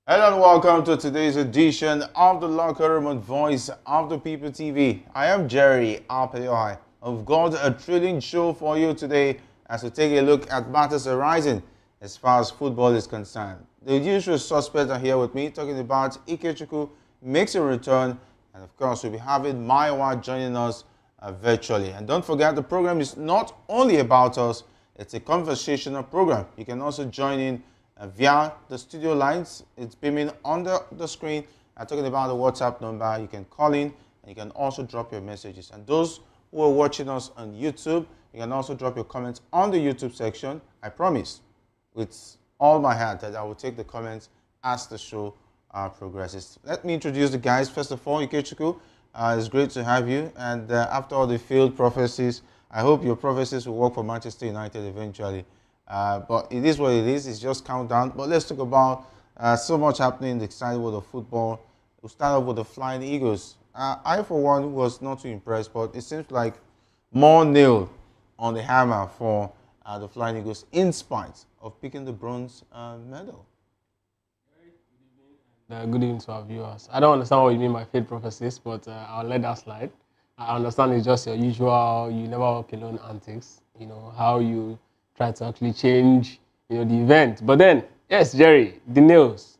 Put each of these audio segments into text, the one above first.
Hello and welcome to today's edition of the Locker Room and Voice of the People TV. I am Jerry Alpeoi. I've got a thrilling show for you today as we take a look at matters arising as far as football is concerned. The usual suspects are here with me talking about Ikechukwu makes a return, and of course we'll be having Maiwa joining us virtually. And don't forget, the program is not only about us, it's a conversational program. You can also join in via the studio lines. It's beaming under the screen. I'm talking about the WhatsApp number. You can call in and you can also drop your messages. And those who are watching us on YouTube, you can also drop your comments on the YouTube section. I promise, with all my heart, that I will take the comments as the show progresses. Let me introduce the guys. First of all, Ikechukwu, it's great to have you. And after all the failed prophecies, I hope your prophecies will work for Manchester United eventually. But it is what it is. It's just countdown. But let's talk about so much happening in the exciting world of football. We'll start off with the Flying Eagles. I, for one, was not too impressed, but it seems like more nail on the hammer for the Flying Eagles in spite of picking the bronze medal. Good evening to our viewers. I don't understand what you mean by failed prophecies, but I'll let that slide. I understand it's just your usual, you never walk alone antics, how you try to actually change, the event. But then, yes, Jerry, the nails,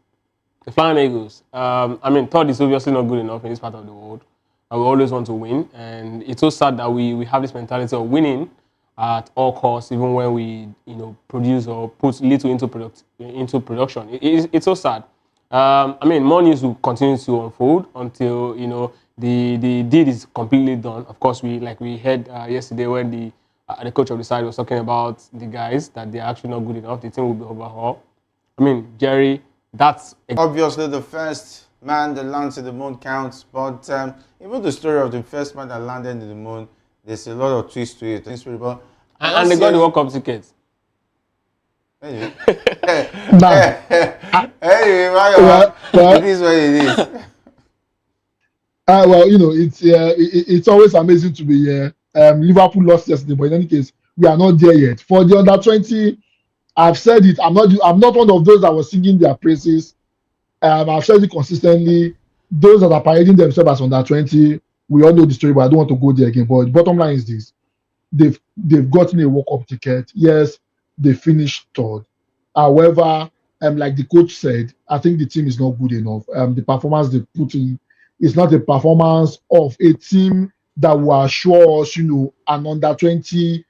the Flying Eagles. Third is obviously not good enough in this part of the world. We always want to win, and it's so sad that we have this mentality of winning at all costs, even when we, produce or put little into production. It's so sad. More news will continue to unfold until the deed is completely done. Of course, we heard yesterday when the coach of the side was talking about the guys that they're actually not good enough. The team will be overhauled. Jerry, that's obviously the first man that lands in the moon counts, but even the story of the first man that landed in the moon, there's a lot of twists to it. And they got the World Cup tickets. Anyway, Nah. it is what it is. It's always amazing to be here. Liverpool lost yesterday, but in any case, we are not there yet. For the under 20, I've said it. I'm not one of those that was singing their praises. I've said it consistently. Those that are parading themselves as under 20, we all know the story, but I don't want to go there again. But the bottom line is this: they've gotten a World Cup ticket. Yes, they finished third. However, like the coach said, I think the team is not good enough. The performance they put in is not a performance of a team that will assure us, an under 20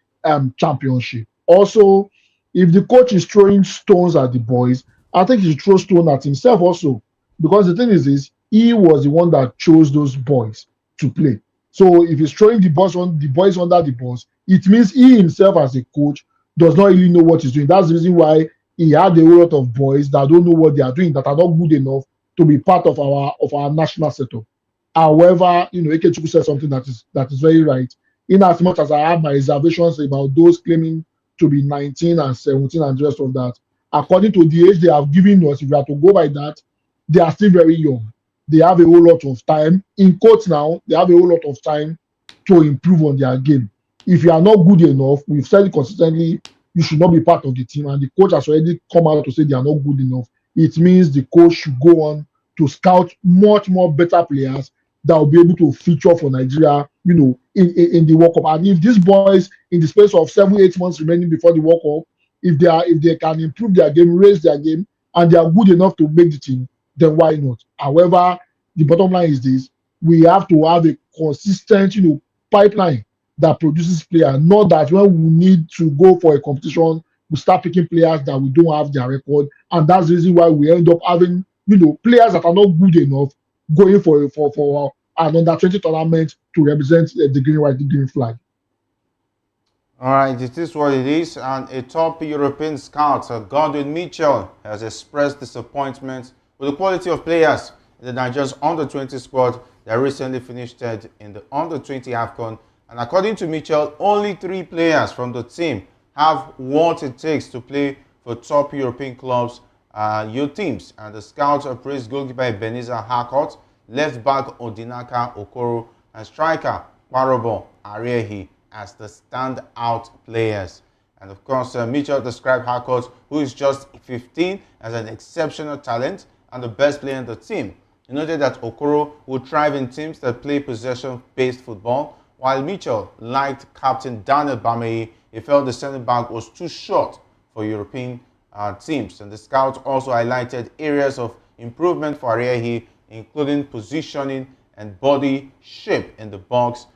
championship. Also, if the coach is throwing stones at the boys, I think he should throw stone at himself also. Because the thing is this, he was the one that chose those boys to play. So if he's throwing the boys under the bus, it means he himself as a coach does not really know what he's doing. That's the reason why he had a whole lot of boys that don't know what they are doing, that are not good enough to be part of our national setup. However, Ikechukwu said something that is very right. In as much as I have my reservations about those claiming to be 19 and 17 and the rest of that, according to the age they have given us, if we are to go by that, they are still very young. They have a whole lot of time. In quotes now, they have a whole lot of time to improve on their game. If you are not good enough, we've said it consistently, you should not be part of the team. And the coach has already come out to say they are not good enough. It means the coach should go on to scout much more better players that will be able to feature for Nigeria, in the World Cup. And if these boys, in the space of 7-8 months remaining before the World Cup, if they can improve their game, raise their game, and they are good enough to make the team, then why not? However, the bottom line is this: we have to have a consistent, pipeline that produces players. Not that when we need to go for a competition, we start picking players that we don't have their record, and that's the reason why we end up having, players that are not good enough going for an under 20 tournament to represent the green, white, the green flag. All right, it is what it is. And a top European scout, Godwin Mitchell, has expressed disappointment with the quality of players in the Nigeria's under-20 squad that recently finished third in the under-20 AFCON. And according to Mitchell, only 3 players from the team have what it takes to play for top European clubs, youth teams. And the scouts praised goalkeeper Ebenezer Harcourt, left back Odinaka Okoro, and striker Kwarobo Ariehi as the standout players. And of course, Mitchell described Harcourt, who is just 15, as an exceptional talent, and the best player in the team. He noted that Okoro would thrive in teams that play possession-based football, while Mitchell liked captain Daniel Bameyi. He felt the centre-back was too short for European teams. And the scouts also highlighted areas of improvement for Ariehi, including positioning and body shape in the box.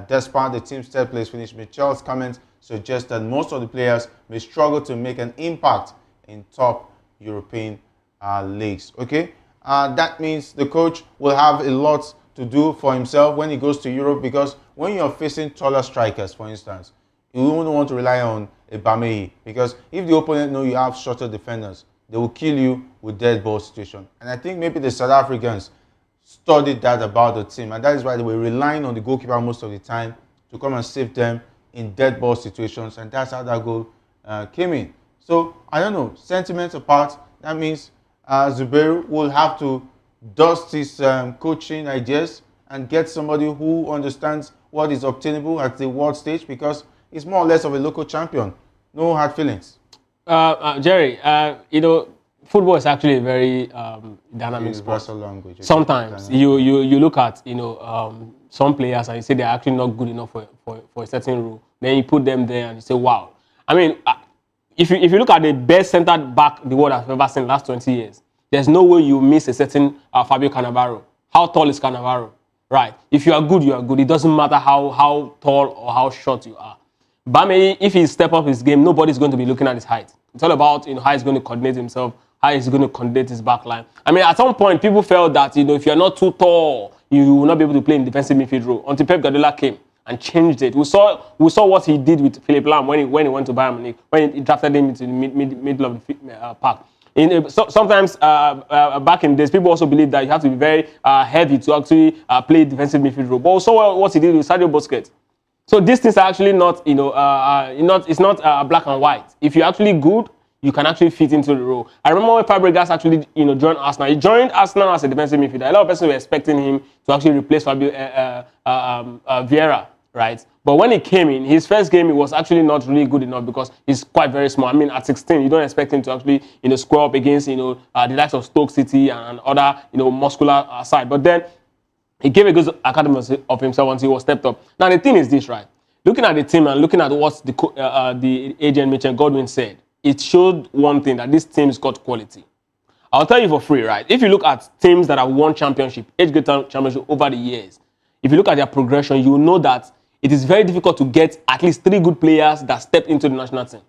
Despite the team's third place finish, Mitchell's comments suggest that most of the players may struggle to make an impact in top European leagues. Okay, that means the coach will have a lot to do for himself when he goes to Europe, because when you're facing taller strikers, for instance, you won't want to rely on a Bameyi, because if the opponent know you have shorter defenders, they will kill you with dead ball situation. And I think maybe the South Africans studied that about the team, and that is why they were relying on the goalkeeper most of the time to come and save them in dead ball situations, and that's how that goal came in. So I don't know, sentiments apart, that means Zubairu will have to dust his coaching ideas and get somebody who understands what is obtainable at the world stage, because he's more or less of a local champion. No hard feelings. Jerry, you know, football is actually a very dynamic sport. Language. Sometimes you look at, you know, some players and you say they're actually not good enough for a certain role. Then you put them there and you say, wow. I mean, if you look at the best centre back the world has ever seen in the last 20 years, there's no way you miss a certain Fabio Cannavaro. How tall is Cannavaro? Right. If you are good, you are good. It doesn't matter how tall or how short you are. Bameyi, if he step up his game, nobody's going to be looking at his height. It's all about, you know, how he's going to coordinate himself, how he's going to coordinate his back line. I mean, at some point, people felt that, you know, if you're not too tall, you will not be able to play in defensive midfield role, until Pep Guardiola came and changed it. We saw what he did with Philipp Lahm when he went to Bayern Munich, when he drafted him into the middle of the park. Sometimes back in the days, people also believe that you have to be very heavy to actually play defensive midfield role. But also what he did with Sergio Busquets. So these things are actually not, you know, it's not black and white. If you're actually good, you can actually fit into the role. I remember when Fabregas actually, you know, joined Arsenal. He joined Arsenal as a defensive midfielder. A lot of people were expecting him to actually replace Fabio Vieira, right? But when he came in, his first game, he was actually not really good enough because he's quite very small. I mean, at 16, you don't expect him to actually, you know, square up against, you know, the likes of Stoke City and other, you know, muscular side. But then he gave a good account of himself once he was stepped up. Now, the thing is this, right? Looking at the team and looking at what the agent Mitchell Godwin said, it showed one thing, that this team's got quality. I'll tell you for free, right? If you look at teams that have won championship, age-grade championship over the years, if you look at their progression, you will know that it is very difficult to get at least 3 good players that step into the national team.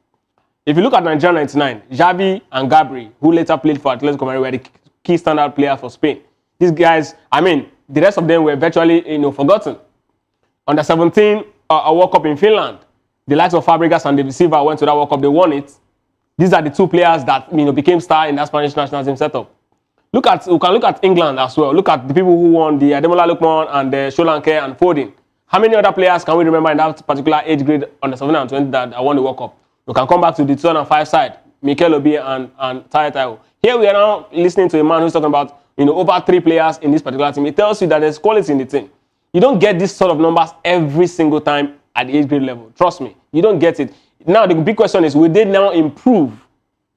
If you look at Nigeria 99, Xavi and Gabri, who later played for Atletico Madrid, were the key standout players for Spain. These guys, I mean, the rest of them were virtually, you know, forgotten. Under 17, a World Cup in Finland, the likes of Fabregas and David Silva went to that World Cup, they won it. These are the 2 players that, you know, became star in that Spanish national team setup. We can look at England as well. Look at the people who won the Ademola Lookman and the Solanke and Foden. How many other players can we remember in that particular age grade under 17 and 20 that won the World Cup? We can come back to the 2005 side, Mikel Obi and Tai Taiwo. Here we are now listening to a man who's talking about, you know, over 3 players in this particular team. It tells you that there's quality in the team. You don't get this sort of numbers every single time at the age grade level. Trust me, you don't get it. Now the big question is, will they now improve?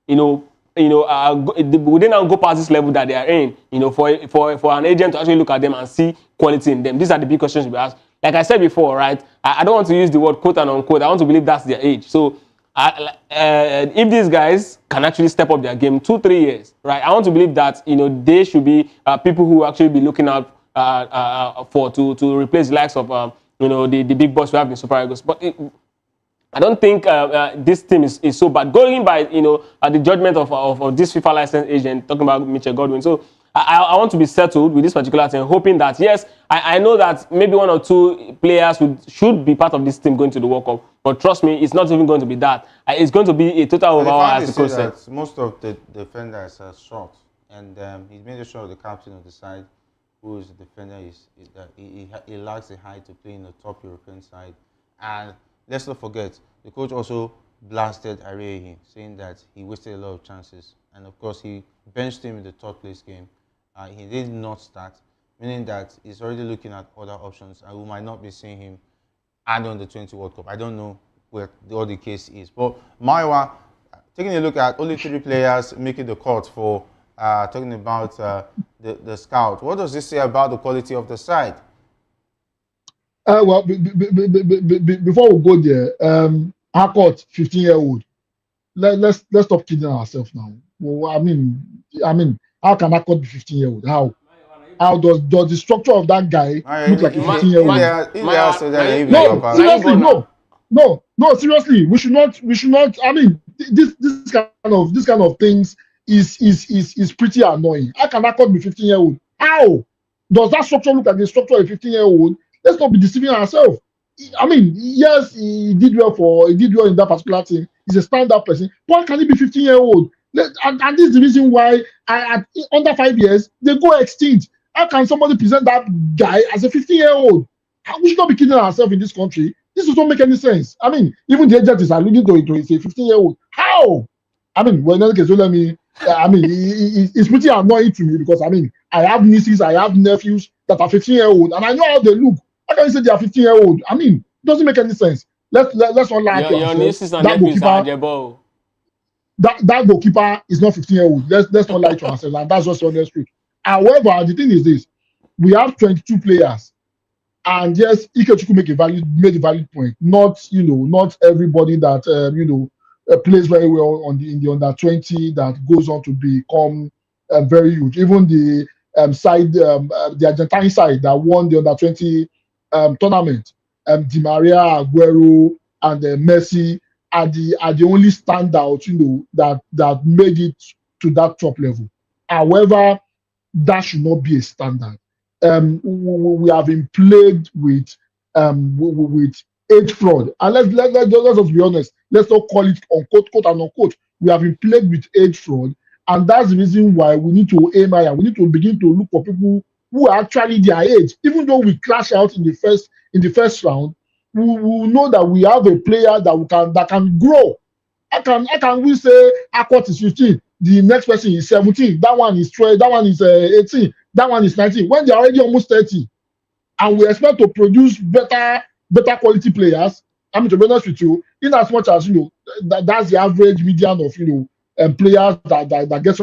Will they now go past this level that they are in? You know, for an agent to actually look at them and see quality in them. These are the big questions we ask. Like I said before, right? I don't want to use the word quote and unquote. I want to believe that's their age. So if these guys can actually step up their game 2-3 years, right? I want to believe that, you know, they should be people who actually be looking out to replace the likes of you know, the big boss we have in Super Eagles. But I don't think this team is so bad. Going by, you know, the judgment of this FIFA licensed agent, talking about Mitchell Godwin. So I want to be settled with this particular team, hoping that, yes, I know that maybe 1 or 2 players should be part of this team going to the World Cup. But trust me, it's not even going to be that. It's going to be a total overhaul, as the coach said. Most of the defenders are short, and he's made sure the captain of the side, who is the defender, he lacks the height to play in the top European side. And let's not forget, the coach also blasted Ariehi, saying that he wasted a lot of chances. And of course, he benched him in the 3rd place game. He did not start, meaning that he's already looking at other options, and we might not be seeing him add on the 20 World Cup. I don't know what the case is. But Maiwa, taking a look at only 3 players making the cut for talking about the scout. What does this say about the quality of the side? Well, before we go there, Harcourt, 15-year-old. Let's stop kidding ourselves now. Well, I mean, how can Harcourt be 15-year-old? How does the structure of that guy look like a 15-year-old? No, seriously, no, no, seriously. We should not. I mean, this kind of things is pretty annoying. How can Harcourt be 15-year-old? How does that structure look like the structure of a 15-year-old? Let's not be deceiving ourselves. I mean, yes, he did well in that particular team. He's a stand-up person. Why can he be 15-year-old? And this is the reason why under 5 years they go extinct. How can somebody present that guy as a 15-year-old? We should not be kidding ourselves in this country. This does not make any sense. I mean, even the agent is alluding to it. It's a 15-year-old. How? I mean, well, in any case, so let me. I mean, it's pretty annoying to me because I mean, I have nieces, I have nephews that are 15-year-old, and I know how they look. How can you say they are 15-year-old? I mean, it doesn't make any sense. Let's not lie to Your ourselves. nieces and nephews are Jebo. That goalkeeper is not 15-year-old. Let's not lie to ourselves, and that's just the honest truth. However, the thing is this: we have 22 players, and yes, Ikechukwu made a valid point. Not everybody that plays very well in the under 20 that goes on to become very huge. Even the the Argentine side that won the under 20 tournament, Di Maria, Aguero, and Messi are the only standouts, that made it to that top level. However, that should not be a standard. We have been plagued with age fraud, and let's just be honest. Let's not call it unquote, quote and unquote. We have been plagued with age fraud, and that's the reason why we need to aim higher. We need to begin to look for people who are actually their age. Even though we clash out in the first round, we know that we have a player that can grow. How can we say Akot is 15, the next person is 17, that one is 12, that one is 18, that one is 19, when they're already almost 30, and we expect to produce better quality players? I mean, to be honest with you, in as much as that's the average median of players that get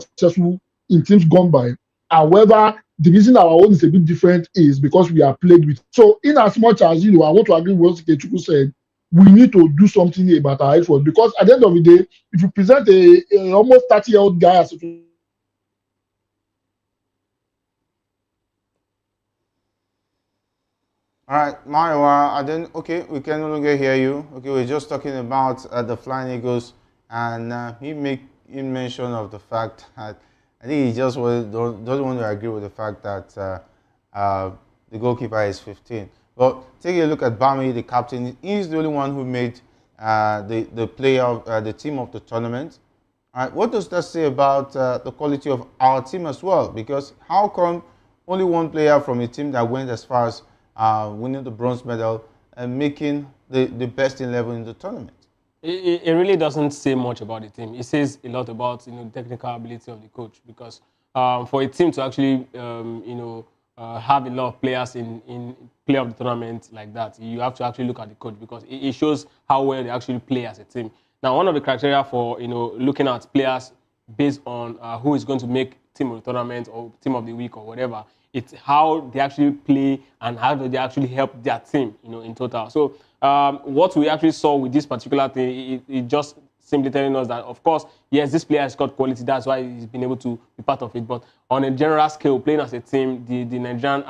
successful in teams gone by. However, the reason our own is a bit different is because we are plagued with. So, in as much as I want to agree with what Ikechukwu said, we need to do something about our effort, because at the end of the day, if you present a almost 30-year-old guy as a All right, Mario, okay, we can no longer hear you. Okay, we're just talking about the Flying Eagles, and he mention of the fact that I think he just doesn't want to agree with the fact that the goalkeeper is 15. But take a look at Bami, the captain. He's the only one who made the team of the tournament. All right, what does that say about the quality of our team as well? Because how come only one player from a team that went as far as winning the bronze medal and making the best 11 in the tournament? It really doesn't say much about the team. It says a lot about the technical ability of the coach, because for a team to actually have a lot of players in play of the tournament like that, you have to actually look at the coach, because it shows how well they actually play as a team. Now, one of the criteria for looking at players based on who is going to make team of the tournament or team of the week or whatever, it's how they actually play and how do they actually help their team, in total. So what we actually saw with this particular thing, it just simply telling us that, of course, yes, this player has got quality. That's why he's been able to be part of it. But on a general scale, playing as a team, the Nigerian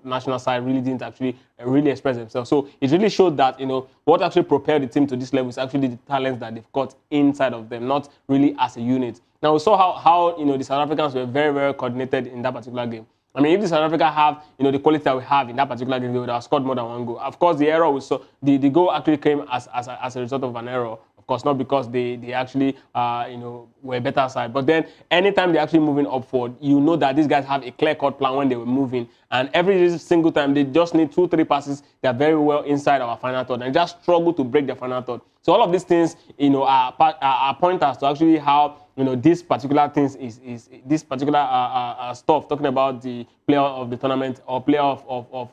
national side really didn't actually really express themselves. So it really showed that, what actually propelled the team to this level is actually the talents that they've got inside of them, not really as a unit. Now, we saw how the South Africans were very, very coordinated in that particular game. I mean, if the South Africa have, the quality that we have in that particular game, they would have scored more than one goal. Of course, the error we saw, the goal actually came as a result of an error. Of course, not because they actually, were better side. But then, anytime they're actually moving up forward, you know that these guys have a clear-cut plan when they were moving. And every single time, they just need 2-3 passes. They're very well inside our final third and just struggle to break the final third. So all of these things, are pointers to actually how, this particular things is this particular stuff, talking about the player of the tournament or player of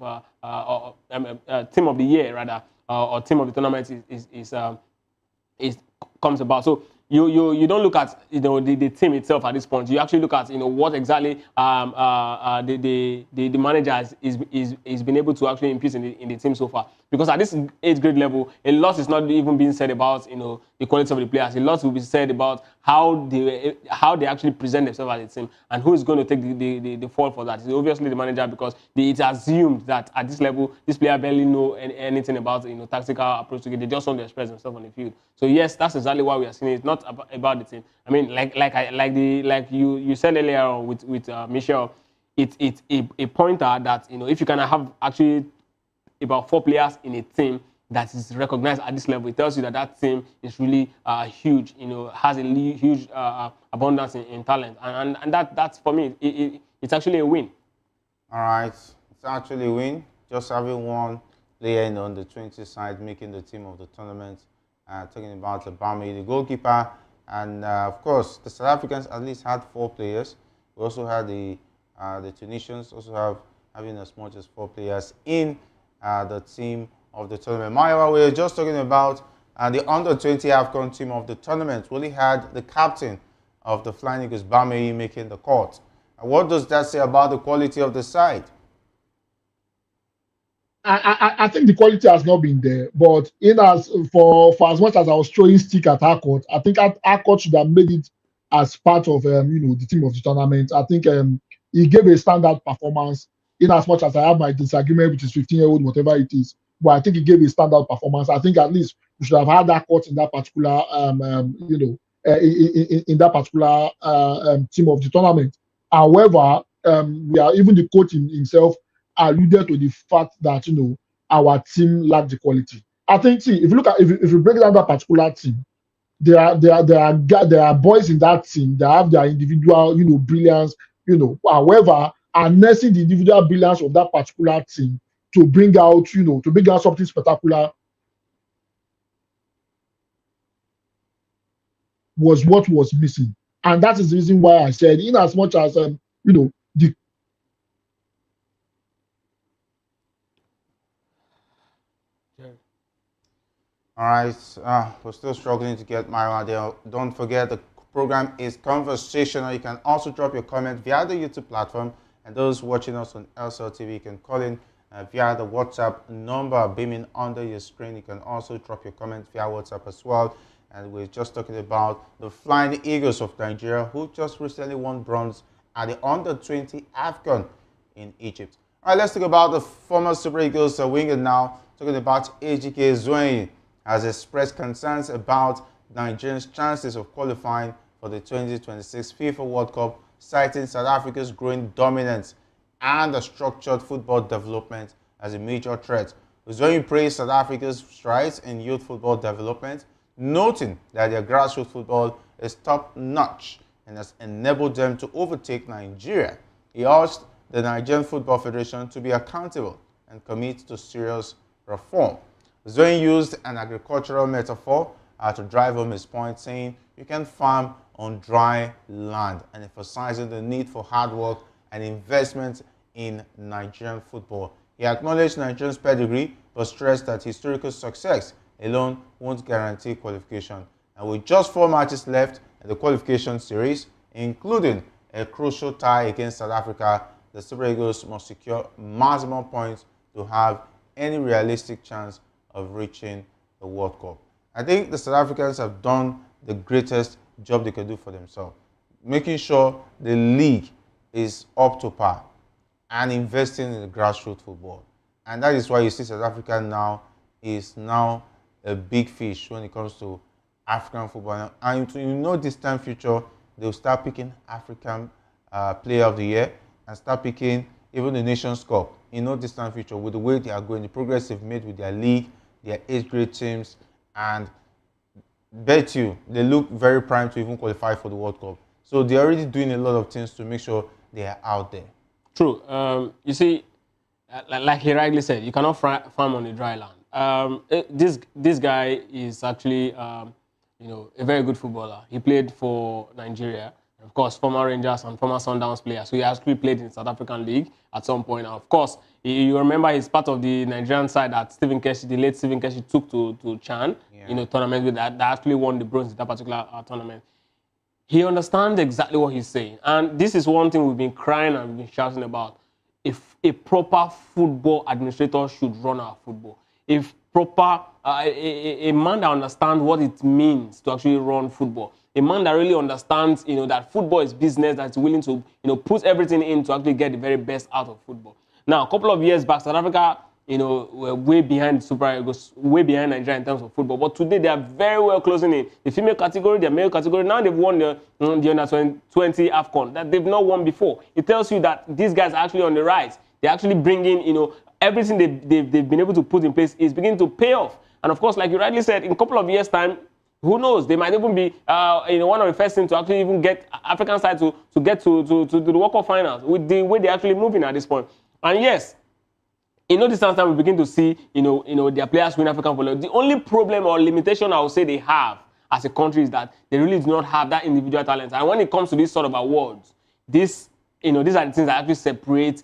team of the year, rather, or team of the tournament is comes about. So you don't look at the team itself at this point. You actually look at what exactly the manager is been able to actually impute in the team so far. Because at this age grade level, a lot is not even being said about the quality of the players. A lot will be said about how they actually present themselves as a team and who is going to take the fall for that. It's obviously the manager, because it's assumed that at this level this player barely know anything about tactical approach to it. They just want to express themselves on the field. So yes, that's exactly why we are seeing it. It's not about the team. I mean, like you said earlier on with Michel, it's a pointer that if you can have actually about 4 players in a team that is recognized at this level, it tells you that that team is really huge. Has a huge abundance in talent, and that's for me. It's actually a win. All right, it's actually a win. Just having one player in on the 20 side making the team of the tournament. Talking about Aubameyang, the goalkeeper, and of course the South Africans at least had 4 players. We also had the Tunisians also having as much as 4 players in the team of the tournament. Maiwa, we were just talking about the under-20 AFCON team of the tournament. We only had the captain of the Flying Eagles, Aubameyang, making the court. What does that say about the quality of the side? I think the quality has not been there, but for as much as I was throwing stick at Harcourt, I think Harcourt should have made it as part of the team of the tournament. I think he gave a standard performance. In as much as I have my disagreement with his 15-year-old, whatever it is, but I think he gave a standard performance. I think at least we should have had Harcourt in that particular in that particular team of the tournament. However, even the coach himself alluded to the fact that our team lacked the quality. I think, see, if you look at if you break down that particular team, there are boys in that team that have their individual brilliance. However, harnessing the individual brilliance of that particular team to bring out something spectacular was what was missing, and that is the reason why I said, in as much as the All right, we're still struggling to get Myra there. Don't forget, the program is conversational. You can also drop your comment via the YouTube platform, and those watching us on LCL TV, you can call in via the WhatsApp number beaming under your screen. You can also drop your comment via WhatsApp as well. And we're just talking about the Flying Eagles of Nigeria, who just recently won bronze at the under-20 AFCON in Egypt. All right, let's talk about the former Super Eagles winger now, talking about Ejike Ezuehin. Has expressed concerns about Nigeria's chances of qualifying for the 2026 FIFA World Cup, citing South Africa's growing dominance and the structured football development as a major threat. Ezuehin praised South Africa's strides in youth football development, noting that their grassroots football is top-notch and has enabled them to overtake Nigeria. He urged the Nigerian Football Federation to be accountable and commit to serious reform. Ezuehin used an agricultural metaphor to drive home his point, saying you can farm on dry land, and emphasizing the need for hard work and investment in Nigerian football. He acknowledged Nigeria's pedigree, but stressed that historical success alone won't guarantee qualification. And with just 4 matches left in the qualification series, including a crucial tie against South Africa, the Super Eagles must secure maximum points to have any realistic chance of reaching the World Cup. I think the South Africans have done the greatest job they could do for themselves, making sure the league is up to par and investing in the grassroots football. And that is why you see South Africa now is now a big fish when it comes to African football. And in no distant future, they'll start picking African Player of the Year and start picking even the Nations Cup in no distant future, with the way they are going, the progress they've made with their league, their age-grade teams, and bet you they look very primed to even qualify for the World Cup. So they're already doing a lot of things to make sure they are out there. True. You see, like he rightly said, you cannot farm on a dry land. This guy is actually, a very good footballer. He played for Nigeria. of course, former Rangers and former Sundowns players. So he actually played in South African League at some point. Of course, you remember he's part of the Nigerian side that Stephen Keshi, the late Stephen Keshi, took to Chan, tournament with that actually won the bronze in that particular tournament. He understands exactly what he's saying. And this is one thing we've been crying and we've been shouting about. If a proper football administrator should run our football. If proper, a man that understands what it means to actually run football. A man that really understands, that football is business, that's willing to, put everything in to actually get the very best out of football. Now, a couple of years back, South Africa, were way behind Super Eagles, way behind Nigeria in terms of football. But today, they are very well closing in. The female category, the male category, now they've won the under-20 AFCON that they've not won before. It tells you that these guys are actually on the rise. They're actually bringing, everything they've been able to put in place is beginning to pay off. And of course, like you rightly said, in a couple of years' time, who knows? They might even be one of the first teams to actually even get African side to get to the World Cup finals with the way they're actually moving at this point. And yes, in no distant time, we begin to see, their players win African football. The only problem or limitation I would say they have as a country is that they really do not have that individual talent. And when it comes to these sort of awards, these are the things that actually separate,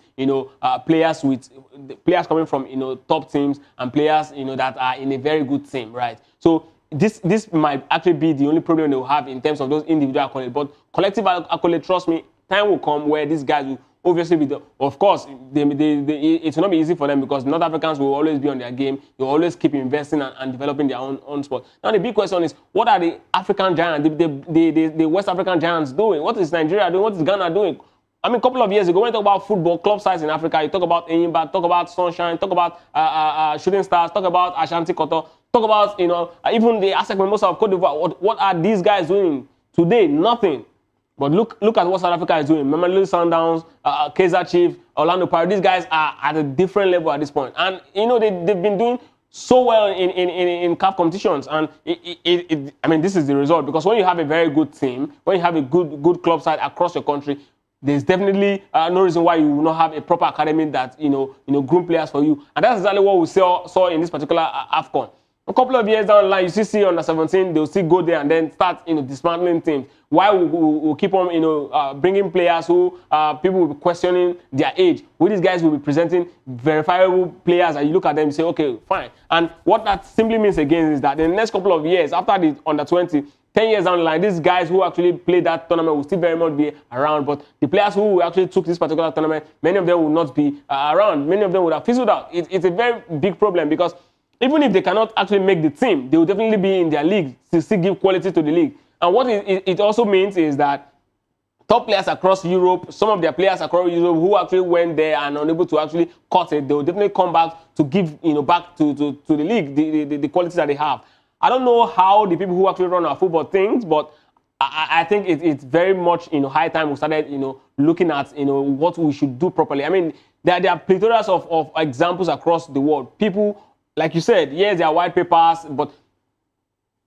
players coming from, top teams and players, that are in a very good team, right? So this might actually be the only problem they will have in terms of those individual accolades. But collective accolade, trust me, time will come where these guys will obviously be of course, it will not be easy for them because North Africans will always be on their game. They'll always keep investing and developing their own sport. Now, the big question is, what are the African giants, the West African giants doing? What is Nigeria doing? What is Ghana doing? I mean, a couple of years ago, when we talk about football, club size in Africa, you talk about Enyimba, talk about Sunshine, talk about Shooting Stars, talk about Ashanti Koto, talk about, even the ASEC Mimosa of Cote d'Ivoire. What are these guys doing today? Nothing. But look at what South Africa is doing. Mamelodi Sundowns, Kaizer Chiefs, Orlando Pirates. These guys are at a different level at this point. And, they've been doing so well in CAF competitions. And, this is the result. Because when you have a very good team, when you have a good club side across your country, there's definitely no reason why you will not have a proper academy that, groom players for you. And that's exactly what we saw in this particular AFCON. A couple of years down the line, you see under 17, they'll still go there and then start, dismantling teams. Why we'll keep on, bringing players who people will be questioning their age. Who these guys will be presenting verifiable players, and you look at them and say, okay, fine. And what that simply means again is that in the next couple of years, after the under 20, 10 years down the line, these guys who actually played that tournament will still very much be around. But the players who actually took this particular tournament, many of them will not be around. Many of them would have fizzled out. It's a very big problem because even if they cannot actually make the team, they will definitely be in their league to still give quality to the league. And what it also means is that top players across Europe, some of their players across Europe who actually went there and unable to actually cut it, they will definitely come back to give, back to the league, the quality that they have. I don't know how the people who actually run our football think, but I think it's very much, high time we started, looking at, what we should do properly. I mean, there are plethora of examples across the world. People, like you said, yes, there are white papers, but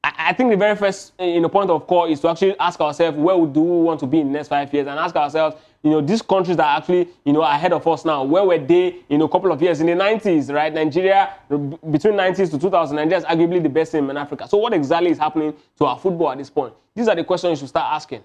I think the very first point of call is to actually ask ourselves, where do we want to be in the next 5 years? And ask ourselves, these countries that are actually, ahead of us now, where were they in a couple of years? In the 90s, right? Nigeria, between 90s to 2000, Nigeria is arguably the best team in Africa. So what exactly is happening to our football at this point? These are the questions you should start asking.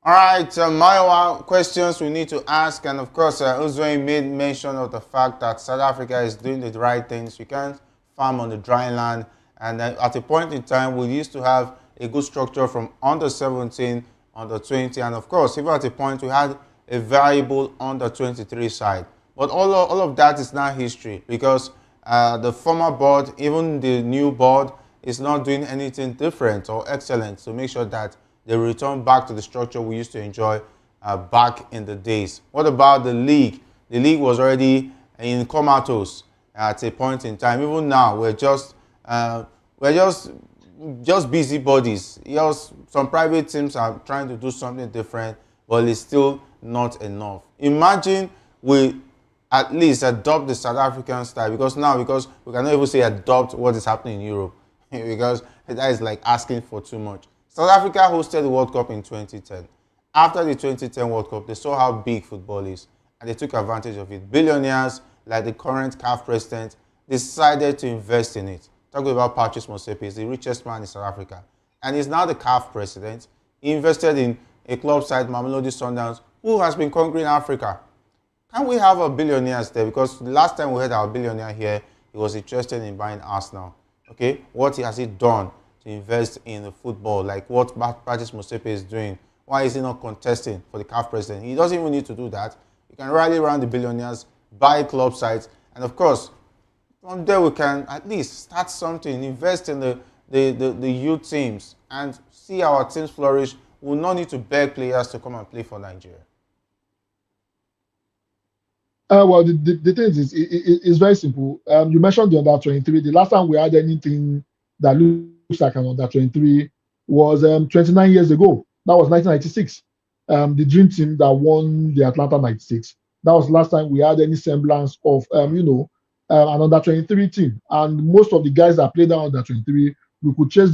All right, Maiwa, questions we need to ask. And of course, Uzwe made mention of the fact that South Africa is doing the right things. You can't farm on the dry land. And then at a point in time, we used to have a good structure from under 17, under 20. And of course, even at a point, we had a valuable under 23 side. But all of that is now history because the former board, even the new board, is not doing anything different or excellent to make sure that they return back to the structure we used to enjoy back in the days. What about the league? The league was already in comatose at a point in time. Even now, we're just busybodies. Some private teams are trying to do something different, but it's still not enough. Imagine we at least adopt the South African style because we cannot even say adopt what is happening in Europe because that is like asking for too much. South Africa hosted the World Cup in 2010. After the 2010 World Cup, they saw how big football is and they took advantage of it. Billionaires like the current CAF president decided to invest in it. Talking about Patrice Motsepe, he's the richest man in South Africa. And he's now the CAF president. He invested in a club side, Mamelodi Sundowns, who has been conquering Africa. Can we have a billionaire there? Because the last time we had our billionaire here, he was interested in buying Arsenal. Okay, what has he done to invest in the football, like what Patrice Motsepe is doing? Why is he not contesting for the CAF president? He doesn't even need to do that. You can rally around the billionaires, buy club sites, and of course, from there we can at least start something, invest in the youth teams, and see our teams flourish. We will not need to beg players to come and play for Nigeria. Well, the thing is, it's very simple. You mentioned the under 23. The last time we had anything that looks like an under 23 was 29 years ago. That was 1996. The dream team that won the Atlanta 96. That was the last time we had any semblance of, an under 23 team. And most of the guys that played that under 23, we could trace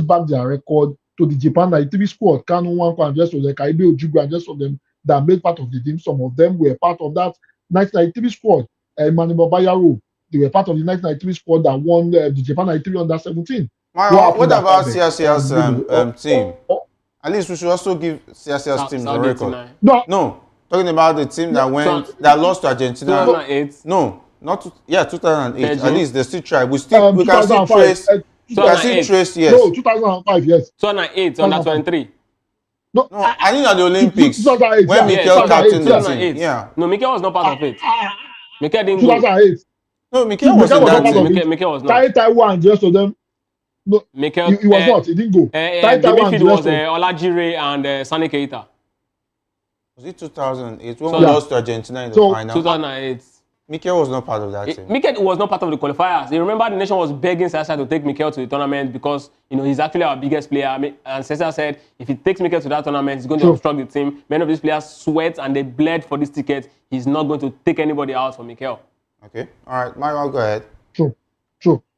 back their record to the Japan 93 squad. Kanu Nwankwo and just of them, Kaibe Ojukwu and just of them that made part of the team. Some of them were part of that 1993 squad. Emmanuel Bayaro, they were part of the 1993 squad that won the Japan 93 under 17. What about CRCR's team? At least we should also give CRCR's team the record. No, talking about the team that lost to Argentina. 2008. No, not 2008. At least they still try. We can still trace. You can still trace, yes. No, 2005, yes. 2008, under 23. No, I think at the Olympics 2008, when Mikel captained the team. Yeah. No, Mikel was not part of it. Mikel didn't 2008. No, Mikel was in that team. Mikel was not. Taiwan and the rest of them. No, Mikel, he was not. He didn't go. The midfield was Olajire and Sani Keita. Was it 2008 when we lost to Argentina in the final? 2008. Mikel was not part of that team. Mikel was not part of the qualifiers. You remember the nation was begging Cesar to take Mikel to the tournament because he's actually our biggest player. And Cesar said if he takes Mikel to that tournament, he's going to obstruct the team. Many of these players sweat and they bled for this ticket. He's not going to take anybody out for Mikel. Okay, all right, Mario, go ahead. True.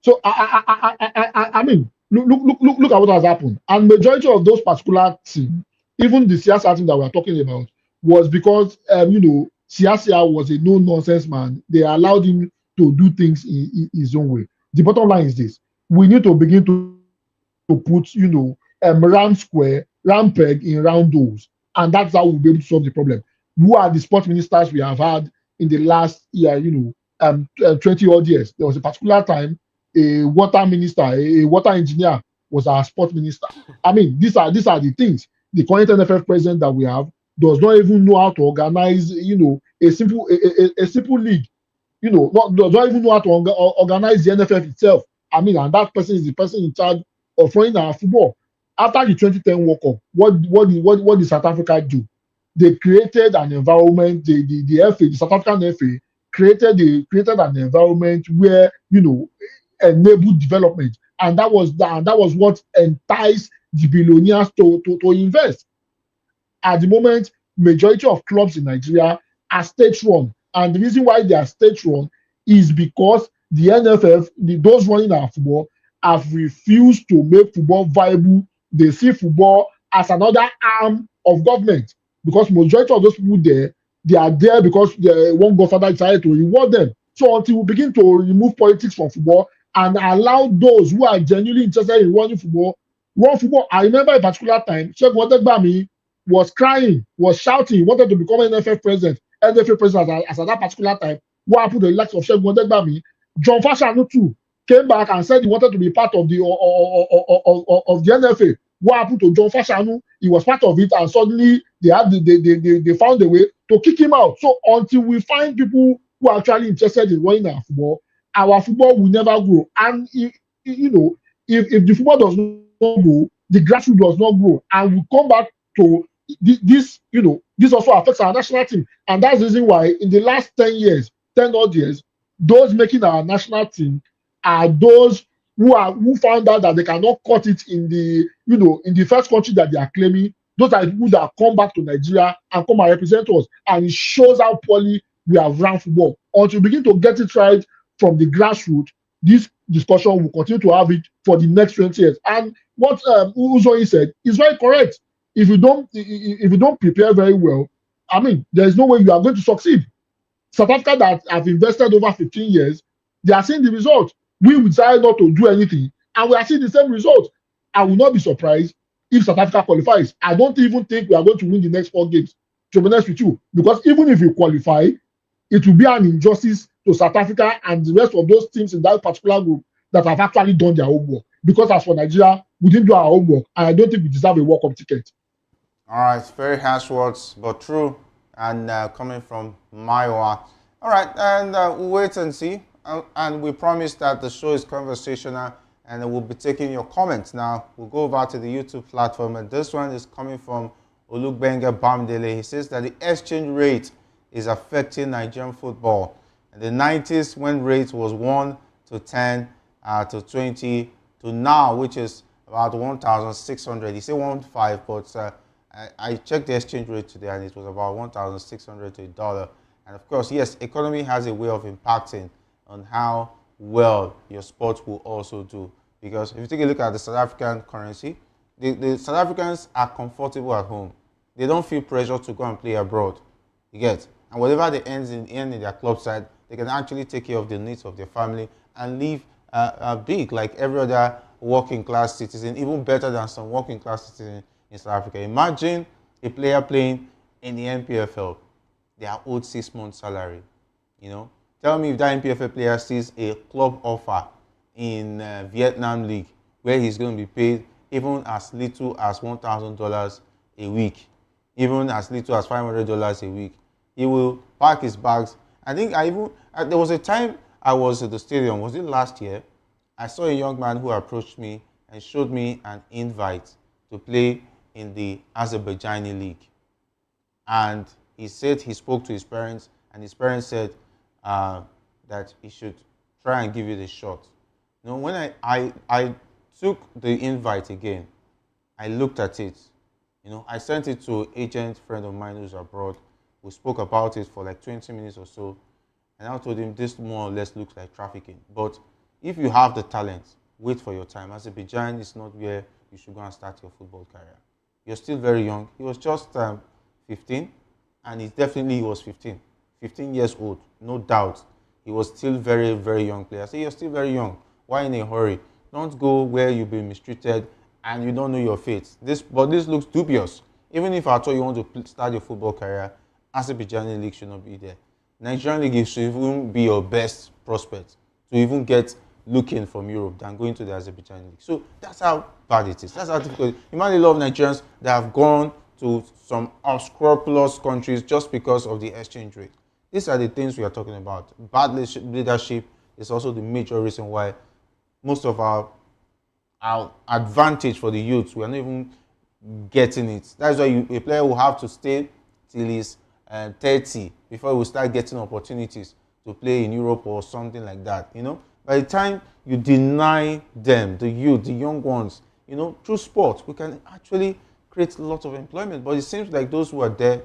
So I mean, look at what has happened. And majority of those particular teams, even the CSR team that we are talking about, was because CSR was a no-nonsense man. They allowed him to do things in his own way. The bottom line is this: we need to begin to put, round peg in round holes, and that's how we'll be able to solve the problem. Who are the sports ministers we have had in the last year? 20 odd years. There was a particular time a water minister, a water engineer was our sports minister. I mean, these are the things. The current NFF president that we have does not even know how to organize, a simple league. Does not even know how to organize the NFF itself. I mean, and that person is the person in charge of running our football. After the 2010 World Cup, what did South Africa do? They created an environment. The FA, the South African FA, created an environment where enabled development, and that was what enticed the billionaires to invest. At the moment, majority of clubs in Nigeria are state-run, and the reason why they are state-run is because the NFF, those running our football, have refused to make football viable. They see football as another arm of government, because majority of those people there, they are there because one godfather decided to reward them. So until we begin to remove politics from football and allow those who are genuinely interested in running football, run football. I remember a particular time, Sheikh Odegbami was crying, was shouting, wanted to become NFF president. NFF president as at that particular time. What happened to the likes of Sheikh Odegbami? John Fashanu too came back and said he wanted to be part of the NFA. What happened to John Fashanu? He was part of it, and suddenly they found a way to kick him out. So until we find people who are actually interested in running our football will never grow. And if the football does not grow, the grassroots does not grow, and we come back to this. This also affects our national team, and that's the reason why in the last 10 odd years, those making our national team are those who found out that they cannot cut it in the first country that they are claiming. Those are the people that come back to Nigeria and come and represent us, and it shows how poorly we have run football. Until we begin to get it right from the grassroots, this discussion will continue to have it for the next 20 years. And what Uzoyi said is very correct. If you don't prepare very well, I mean, there is no way you are going to succeed. South Africa that have invested over 15 years, they are seeing the result. We decided not to do anything, and we are seeing the same result. I will not be surprised if South Africa qualifies. I don't even think we are going to win the next 4 games, to be honest with you. Because even if we qualify, it will be an injustice to South Africa and the rest of those teams in that particular group that have actually done their homework. Because as for Nigeria, we didn't do our homework, and I don't think we deserve a World Cup ticket. All right, very harsh words, but true, and coming from Maiwa. All right, and we'll wait and see. And we promise that the show is conversational, and we'll be taking your comments. Now, we'll go over to the YouTube platform, and this one is coming from Olugbenga Bamdele. He says that the exchange rate is affecting Nigerian football. In the 90s, when rate was 1 to 10 to 20 to now, which is about 1,600. He said 1.5, but I checked the exchange rate today, and it was about 1,600 to $1. And of course, yes, economy has a way of impacting on how well your sport will also do. Because if you take a look at the South African currency, the South Africans are comfortable at home. They don't feel pressure to go and play abroad. You get? And whatever they earn in their club side, they can actually take care of the needs of their family and live big like every other working class citizen, even better than some working class citizens in South Africa. Imagine a player playing in the NPFL. They are owed 6 months' salary. You know, tell me if that NPFL player sees a club offer in Vietnam League where he's going to be paid even as little as $1,000 a week, even as little as $500 a week. He will pack his bags. I think there was a time I was at the stadium, was it last year? I saw a young man who approached me and showed me an invite to play in the Azerbaijani league. And he said he spoke to his parents, and his parents said that he should try and give it a shot. You know, when I took the invite again, I looked at it. You know, I sent it to an agent friend of mine who's abroad. We spoke about it for like 20 minutes or so. And I told him this more or less looks like trafficking. But if you have the talent, wait for your time. Azerbaijan is not where you should go and start your football career. You're still very young. He was just 15, and he was 15. 15 years old, no doubt. He was still very, very young player. I say, you're still very young. Why in a hurry? Don't go where you've been mistreated and you don't know your fate. But this looks dubious. Even if I thought you want to start your football career, Azerbaijani league should not be there. Nigerian league should even be your best prospect to even get looking from Europe than going to the Azerbaijani league. So that's how bad it is. That's how difficult. Imagine a lot of Nigerians that have gone to some unscrupulous countries just because of the exchange rate. These are the things we are talking about. Bad leadership is also the major reason why most of our advantage for the youths, we are not even getting it. That's why a player will have to stay till he's 30 before he will start getting opportunities to play in Europe or something like that. You know, by the time you deny them, the youth, the young ones, you know, through sport, we can actually create a lot of employment. But it seems like those who are there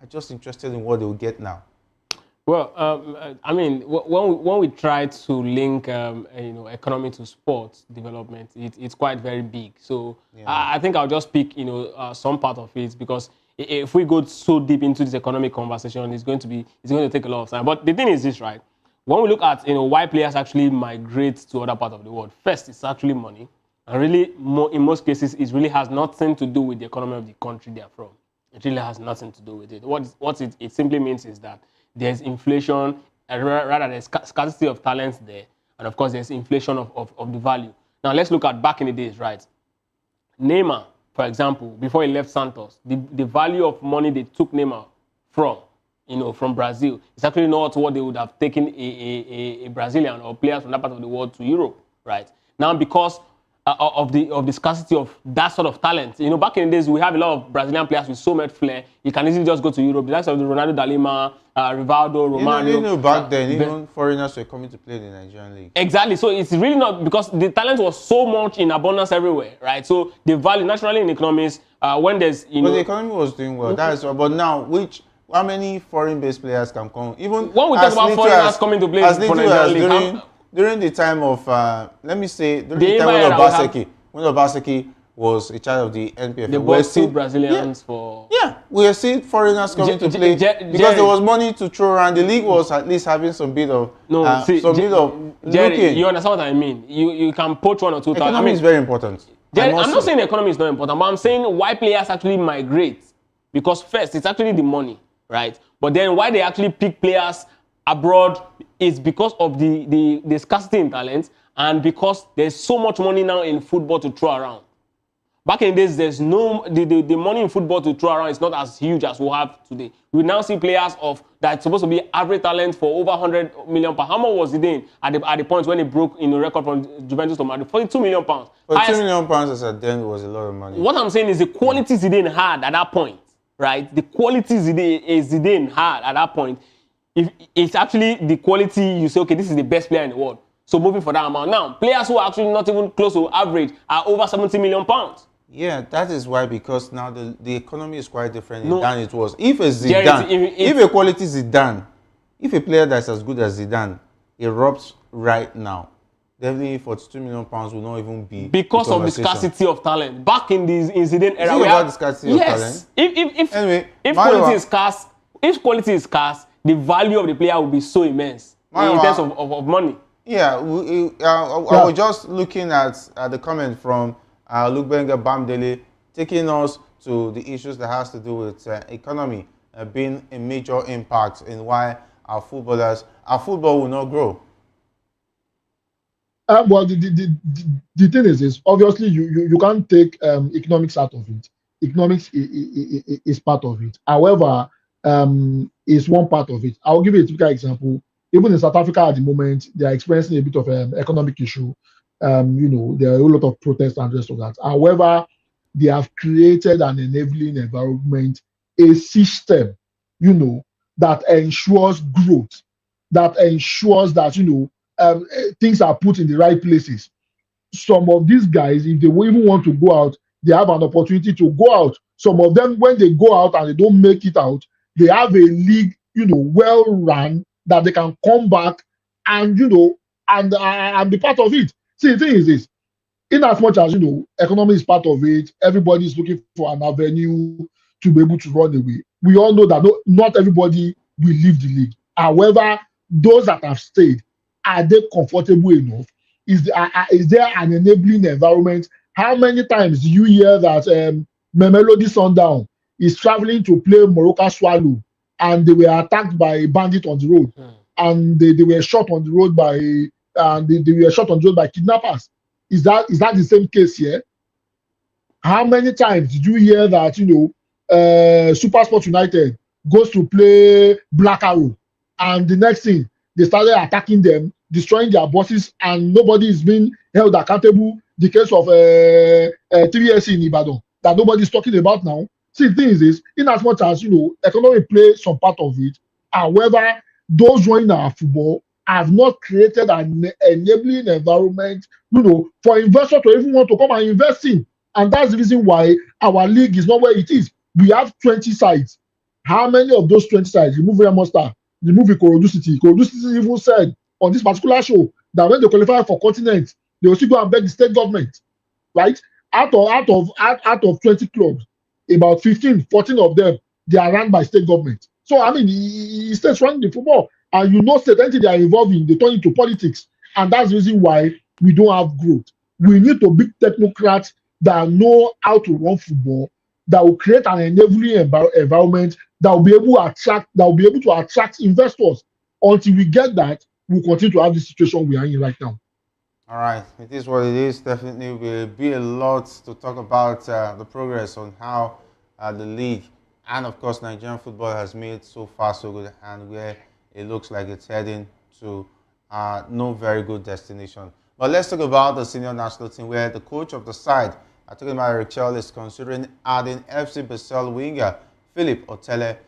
are just interested in what they will get now. Well, I mean, when we try to link, economy to sports development, it's quite very big. So yeah. I think I'll just pick, some part of it, because if we go so deep into this economic conversation, it's going to take a lot of time. But the thing is this, right? When we look at, why players actually migrate to other parts of the world, first, it's actually money. And really, in most cases, it really has nothing to do with the economy of the country they are from. It really has nothing to do with it. What it simply means is that there's inflation, rather there's scarcity of talents there, and of course there's inflation of the value. Now let's look at back in the days, right? Neymar, for example, before he left Santos, the value of money they took Neymar from Brazil is actually not what they would have taken a Brazilian or players from that part of the world to Europe, right? Now because of the scarcity of that sort of talent. Back in the days, we have a lot of Brazilian players with so much flair. You can easily just go to Europe. The likes of the Ronaldo da Lima, Rivaldo, Romario. Back then, even foreigners were coming to play in the Nigerian league. Exactly. So it's really not, because the talent was so much in abundance everywhere, right? So the value, naturally in economics, when there's, But the economy was doing well. That is, but now, how many foreign-based players can come? Even when we talk about foreigners coming to play for Nigerian league, during the time of, let me say, during the time when Obaseki was a child of the NPFL. They bought two Brazilians for... Yeah, we are seeing foreigners coming to play because there was money to throw around. The league was at least having some bit of Jerry, looking. You understand what I mean? You can poach 1 or 2 thousand. Economy is very important. Jerry, I'm not saying the economy is not important, but I'm saying why players actually migrate. Because first, it's actually the money, right? But then why they actually pick players abroad is because of the scarcity in talent and because there's so much money now in football to throw around. Back in days, there's no the money in football to throw around is not as huge as we have today. We now see players of that's supposed to be average talent for over 100 million pounds. How much was Zidane at the point when he broke in the record from Juventus to Madrid? 42 million pounds. But 2 million pounds as at then was a lot of money. What I'm saying is the quality Zidane had at that point, right? The quality Zidane had at that point, if it's actually the quality you say, okay, this is the best player in the world. So moving for that amount. Now, players who are actually not even close to average are over 70 million pounds. Yeah, that is why, because now the economy is quite different than it was. If a Zidane, Jerry, if a quality Zidane, if a player that's as good as Zidane erupts right now, definitely 42 million pounds will not even be because of the scarcity of talent. Back in the Zidane era, we have the scarcity of talent. If quality is scarce, the value of the player will be so immense in terms of money. Yeah, I was just looking at the comment from Lukbenga Bamdele, taking us to the issues that has to do with economy being a major impact in why our football will not grow. Well, the thing is obviously you can't take economics out of it. Economics is part of it. However, is one part of it. I'll give you a typical example. Even in South Africa at the moment, they are experiencing a bit of an economic issue. There are a whole lot of protests and rest of that. However, they have created an enabling environment, a system, that ensures growth, that ensures that, things are put in the right places. Some of these guys, if they even want to go out, they have an opportunity to go out. Some of them, when they go out and they don't make it out, they have a league, well run that they can come back and, and be part of it. See, the thing is this, in as much as, economy is part of it, everybody is looking for an avenue to be able to run away. We all know that not everybody will leave the league. However, those that have stayed, are they comfortable enough? Is there an enabling environment? How many times do you hear that Mamelodi Sundown is traveling to play Morocco Swallow and they were attacked by a bandit on the road, and they were shot on the road by kidnappers? Is that the same case here? How many times did you hear that Super Sport United goes to play Black Arrow, and the next thing they started attacking them, destroying their bosses, and nobody is being held accountable? The case of 3SC in Ibadan that nobody is talking about now. See, the thing is this, in as much as economy plays some part of it, however, those running our football have not created an enabling environment, for investors to even want to come and invest in. And that's the reason why our league is not where it is. We have 20 sides. How many of those 20 sides? Remove Real Monster, remove Ikorodu City. Ikorodu City even said on this particular show that when they qualify for continent, they will still go and beg the state government, right? Out of 20 clubs, about 15, 14 of them, they are run by state government. So, I mean, the states running the football, and state entity they are involved in, they turn into politics. And that's the reason why we don't have growth. We need to be technocrats that know how to run football, that will create an enabling environment that will be able to attract investors. Until we get that, we'll continue to have the situation we are in right now. All right, it is what it is. Definitely will be a lot to talk about the progress on how the league and, of course, Nigerian football has made so far so good, and where it looks like it's heading to no very good destination. But let's talk about the senior national team, where the coach of the side, talking about Rachel, is considering adding FC Basel winger Philip Otele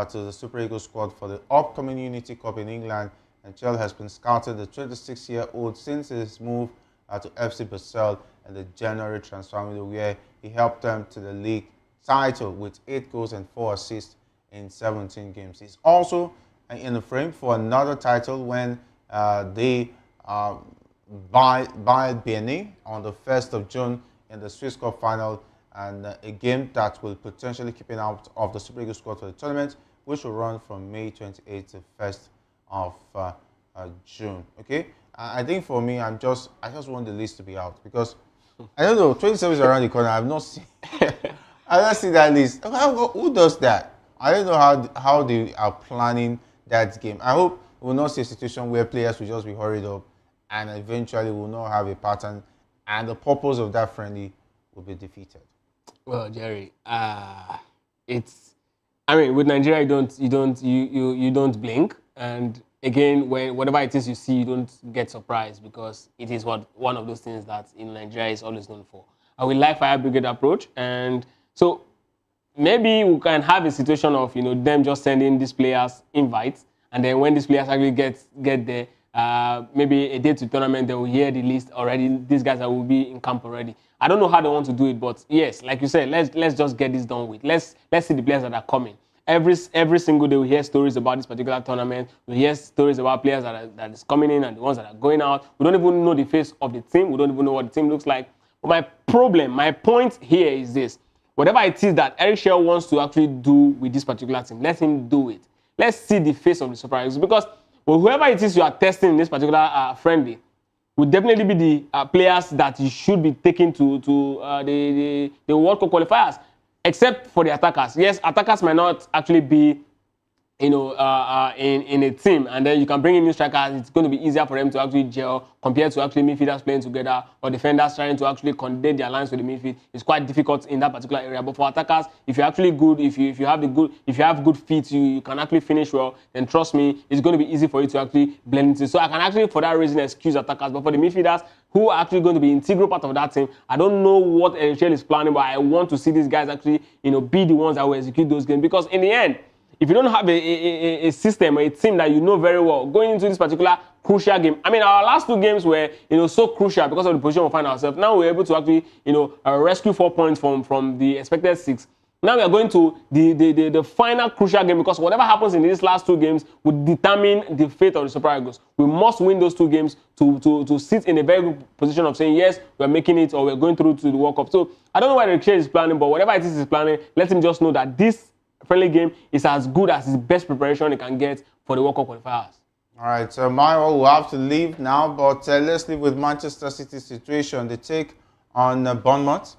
to the Super Eagles squad for the upcoming Unity Cup in England. And Chel has been scouted, the 26-year-old, since his move to FC Basel in the January transfer window, where he helped them to the league title with 8 goals and 4 assists in 17 games. He's also in the frame for another title when they buy Benin on the 1st of June in the Swiss Cup final, and a game that will potentially keep him out of the Super Eagles squad for the tournament, which will run from May 28th to 1st of June. Okay, I think for me, I just want the list to be out because I don't know. 27 is around the corner. I've not seen. I don't see that list. Who does that? I don't know how they are planning that game. I hope we will not see a situation where players will just be hurried up and eventually will not have a pattern and the purpose of that friendly will be defeated. Well, Jerry, it's. I mean, with Nigeria, you don't blink, and again, whatever it is you see, you don't get surprised because it is one of those things that in Nigeria is always known for. I will like fire brigade approach, and so maybe we can have a situation of them just sending these players invites, and then when these players actually get there, maybe a day to tournament, they will hear the list already. These guys will be in camp already. I don't know how they want to do it, but yes, like you said, let's just get this done with. Let's see the players that are coming. Every single day we hear stories about this particular tournament. We hear stories about players that is coming in and the ones that are going out. We don't even know the face of the team. We don't even know what the team looks like. But my point here is this. Whatever it is that Eric Shell wants to actually do with this particular team, let him do it. Let's see the face of the Super Eagles because whoever it is you are testing in this particular friendly will definitely be the players that you should be taking to the World Cup qualifiers, except for the attackers. Yes, attackers might not actually be in a team, and then you can bring in new strikers. It's going to be easier for them to actually gel compared to actually midfielders playing together or defenders trying to actually condense their lines with the midfield. It's quite difficult in that particular area. But for attackers, if you're actually good, if you have good feet, you can actually finish well. Then trust me, it's going to be easy for you to actually blend into. So I can actually, for that reason, excuse attackers. But for the midfielders who are actually going to be integral part of that team, I don't know what NHL is planning, but I want to see these guys actually, be the ones that will execute those games because in the end, if you don't have a system or a team that you know very well, going into this particular crucial game, I mean, our last two games were, so crucial because of the position we find ourselves. Now we're able to actually, rescue 4 points from the expected 6. Now we are going to the final crucial game because whatever happens in these last two games will determine the fate of the Super Eagles. We must win those two games to sit in a very good position of saying, yes, we're making it or we're going through to the World Cup. So I don't know what the exchange is planning, but whatever it is he's planning, let him just know that this friendly game is as good as his best preparation he can get for the World Cup qualifiers. All right, so Mayo will have to leave now, but let's leave with Manchester City's situation. They take on Bournemouth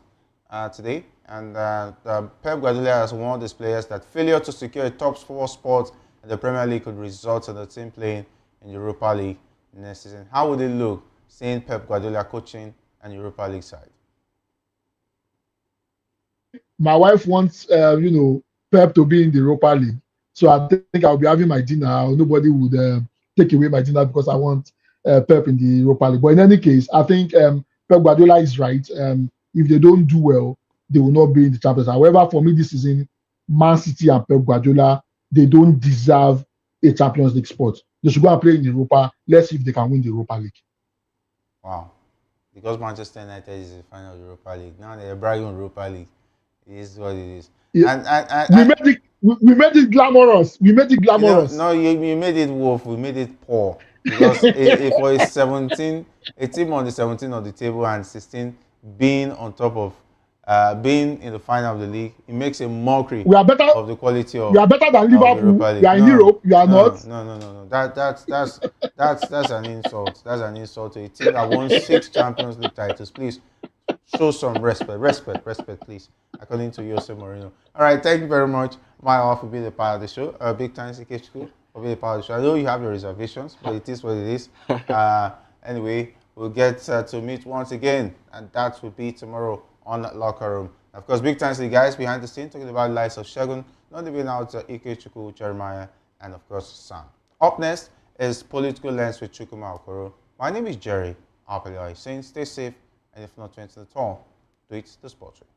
today, and Pep Guardiola has warned his players that failure to secure a top 4 spot in the Premier League could result in the team playing in Europa League next season. How would it look seeing Pep Guardiola coaching an Europa League side? My wife wants, Pep to be in the Europa League. So I think I'll be having my dinner. Nobody would take away my dinner because I want Pep in the Europa League. But in any case, I think Pep Guardiola is right. If they don't do well, they will not be in the Champions. However, for me this season, Man City and Pep Guardiola, they don't deserve a Champions League spot. They should go and play in Europa. Let's see if they can win the Europa League. Wow. Because Manchester United is the final Europa League. Now they're bragging on Europa League. It is what it is. Yeah. We made it glamorous. We made it glamorous. You made it wolf. We made it poor. Because if for a team on the 17 of the table and 16 being on top of being in the final of the league, it makes a mockery of the quality of. We are better than Liverpool. We are in Europe. You are not. No. That's an insult. That's an insult to a team that won 6 Champions League titles. Please show some respect, please. According to Jose Mourinho. All right, thank you very much. My off will be the part of the show. Big thanks to Ikechukwu for being the part of the show. I know you have your reservations, but it is what it is. Anyway, we'll get to meet once again, and that will be tomorrow on Locker Room. Of course, big thanks to the guys behind the scene talking about the likes of Shegun, not even out Ikechukwu, Jeremiah, and of course Sam. Up next is Political Lens with Chukwuma Okoro. My name is Jerry Apelioi, saying stay safe, and if not 20 at all, do it the sports way.